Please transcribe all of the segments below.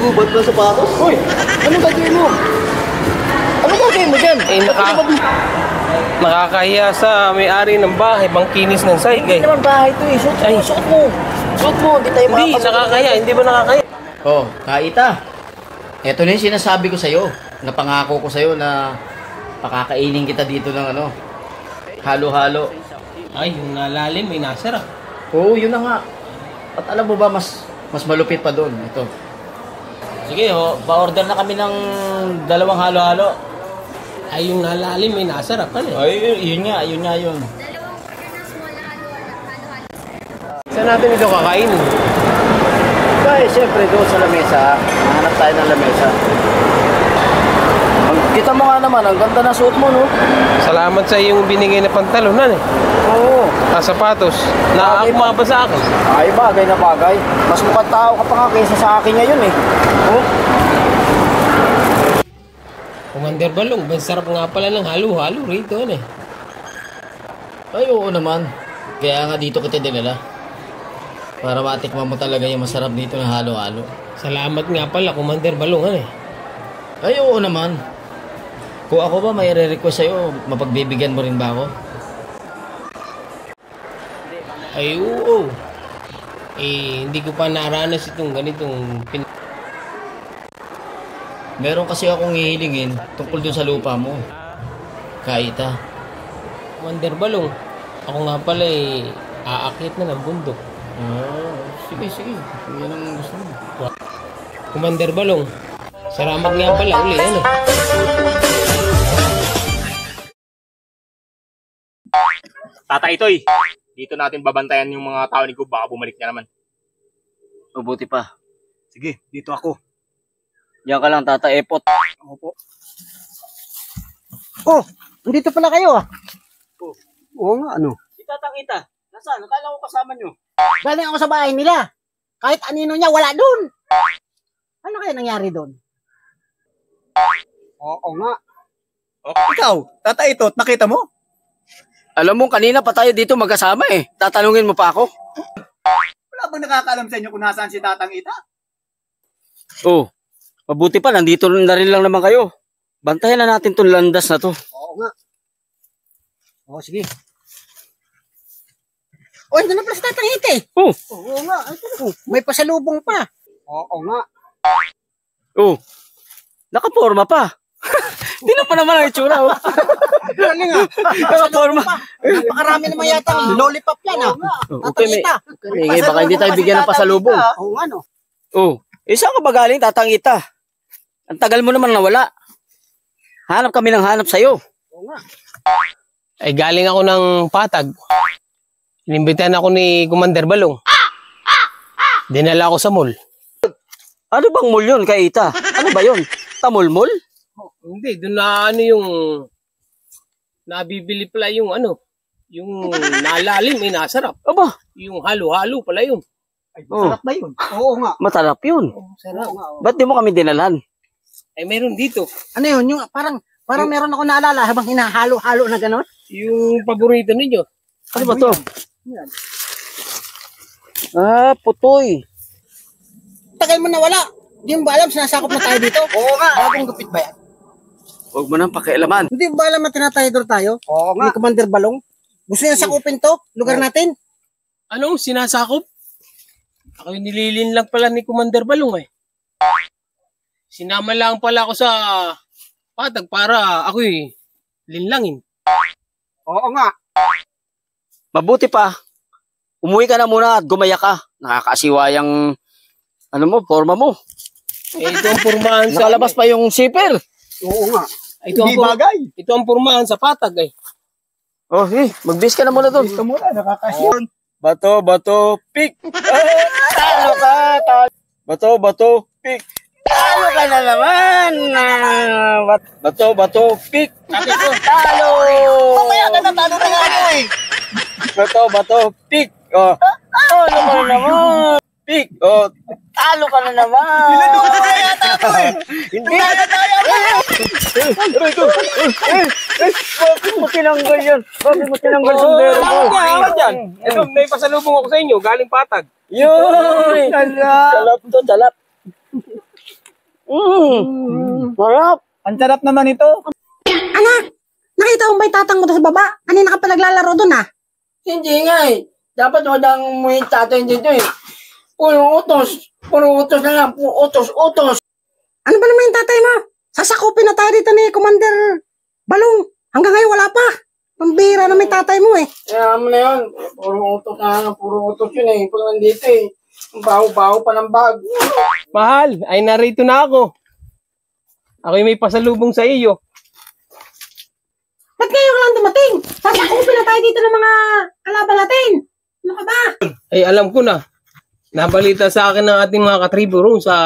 Gubad na sapatos? Hoy! Anong gagawin mo? Anong gagawin mo dyan? Nakakahiya sa may-ari ng bahay, bangkinis ng sahig eh. Hindi naman bahay ito eh. Suot mo. Suot mo. Hindi tayo Hindi, nakakahiya. Hindi ba nakakahiya? Oh, Kaita. Ito na yung sinasabi ko sa'yo. Napangako ko sa'yo na pakakainin kita dito ng ano, halo-halo. Ay, yung nalalim, may nasara. Oo, yun na nga. At alam mo ba, mas malupit pa doon. Ito. Sige, pa-order na kami ng 2 halo-halo. Ay, yung nalalim, may nasara pala eh. Ay, yun nga yun. 2 order na small na halo-halo. Saan natin ito kakainin? Kaya, siyempre, doon sa lamesa. Hanap tayo ng lamesa. Kita mo nga naman, ang ganda na suot mo, no? Salamat sa iyong binigay na pantalonan eh. Oo. Sapatos. Nakakumaba sa akin. Ay, bagay na bagay. Mas mukhang tao ka pa nga kaysa sa akin ngayon, eh. Oh. Commander Balong, masarap nga pala ng halo-halo rito eh. Ay, oo naman. Kaya nga dito kita dinala. Para matikman mo talaga yung masarap dito na halo-halo. Salamat nga pala, Commander Balong eh. Ay, oo naman. Kung ako ba may re-request sa'yo, mapagbibigyan mo rin ba ako? Ay, oo. Eh, hindi ko pa naranas itong ganitong Meron kasi akong hihilingin tungkol dun sa lupa mo. Kaita. Commander Balong, ako nga pala eh, aakyat na ng bundok. Sige. Yan ang gusto mo. Commander Balong, salamat nga pala uli, ano? Tata Itoy, dito natin babantayan yung mga tao ni Gub, baka bumalik niya naman. Mabuti pa. Sige, dito ako. Diyan ka lang, Tata Epot. Opo. Oh, nandito pala kayo ah. Oh. Oo nga, ano? Si Tatang Ita, nasaan? Nakala ko kasama nyo. Galing ako sa bahay nila. Kahit anino niya, wala doon. Ano kaya nangyari doon? Oo nga. Ikaw, Tata Ito, nakita mo? Alam mo, kanina pa tayo dito magkasama eh. Tatanungin mo pa ako? Wala bang nakakaalam sa inyo kung nasaan si Tatang Ita? Oh, mabuti pa, nandito na rin lang naman kayo. Bantayan na natin tong landas na to. Oo nga. Oo, sige. Oh, ito na pala sa Tatang Ita eh. Oh, Oo nga. May pasalubong pa. Oo nga. oh, nakaporma pa. Hindi na pa naman ang itsura, oh. Galing ah. Nakaporma. Napakarami naman yata ng lollipop yan ah. Okay, Tatang Ita. may baka hindi tayo bigyan ng pasalubong. Oo nga no. Oh, saan ka ba galing, Tatang Ita? Ang tagal mo naman nawala. Hanap kami ng hanap sa'yo. Oo nga. Ay, galing ako ng Patag. Inimbitahan ako ni Commander Balong. Dinala ako sa mall. Ano bang mall yun, kay Ita? Ano ba yun? Tamulmol? Hindi, doon na ano yung nabibili pala yung ano, yung nalalim, may nasarap. Aba, Yung halo-halo pala yun. Sarap ba yun? Oo nga. matarap yun. Sarap. Ba't di mo kami dinalan? Ay, meron dito. Ano yun? Yung parang meron ako naalala habang hinahalo-halo na gano'n. Yung paborito ninyo. Ano ba to? Yan. Ah, putoy. Tagal mo nawala. Hindi mo ba alam, sinasakop na tayo dito? Oo nga. Bagong gupit ba yan? Huwag mo nang pakialaman. Hindi mo ba alam na tinatayador tayo? Oo Ni Commander Balong? Gusto niya sakupin to? Lugar natin? Anong sinasakop? Ako yung nililin lang pala ni Commander Balong eh. Sinama lang pala ako sa Patag para ako'y linlangin. Oo nga. Mabuti pa. Umuwi ka na muna at gumaya ka. Nakakasiwa yung forma mo. Eh, ito ang purmahan sa Nakalabas pa yung zipper. Oo nga. Ito ang purmahan sa Patag eh. Oh, mag-bis ka na muna doon. Ito muna, nakakasyon. Bato, pick. Talo ka. Bato, pick. Talo ka na naman. Bato, pick. Talo. Mamaya ka na, talo na nga ako eh. Bato, pick. Oh, talo ka na naman. Pick. Oh, talo ka na naman. Pinadungan ko na yata ako eh. Hindi na tayo. Bakit mo tinanggal yan? Bakit mo tinanggal sombrero ko? Ito, may pasalubong ako sa inyo, galing Patag. Yun! Salap to, salap. Sarap. Ang sarap naman ito. Anak, nakita mo ba yung tatang mo doon sa baba? Kanina ka pa naglalaro doon ah. Hindi nga eh. Dapat wadang mo yung tatay dito eh. Puro utos. Puro utos na lang. Puro utos. Ano ba naman yung tatay mo? Sasakupin na tayo dito ni Commander Balong. Hanggang ngayon wala pa. Pambira na may tatay mo eh. Kaya mo na yun. Puro utos na lang. Puro utos yun eh. Pag nandito eh. Ang baho-baho pa ng bag. Mahal, ay narito na ako. Ako'y may pasalubong sa iyo. Ba't ngayon ka lang dumating? Sasakupin na tayo dito ng mga kalaban natin. Ano ka ba? Ay alam ko na. Nabalita sa akin ng ating mga katribo roon sa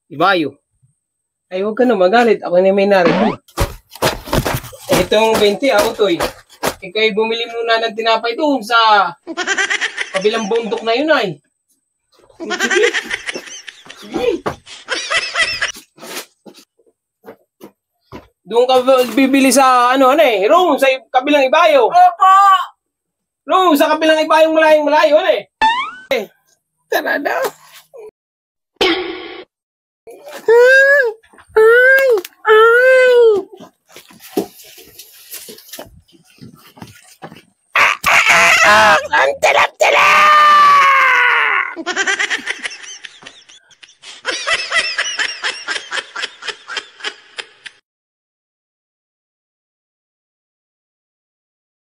Ibayo. Ay huwag ka na magalit. Ako na may narito. Itong 20 ako to eh. Ikaw'y bumili muna ng tinapay doon sa kabilang bundok na yun ay. Sige. Sige. Doon ka bibili sa room sa kabilang Ibayo. Opo! Room sa kabilang Ibayong malayong malayo, Tara na.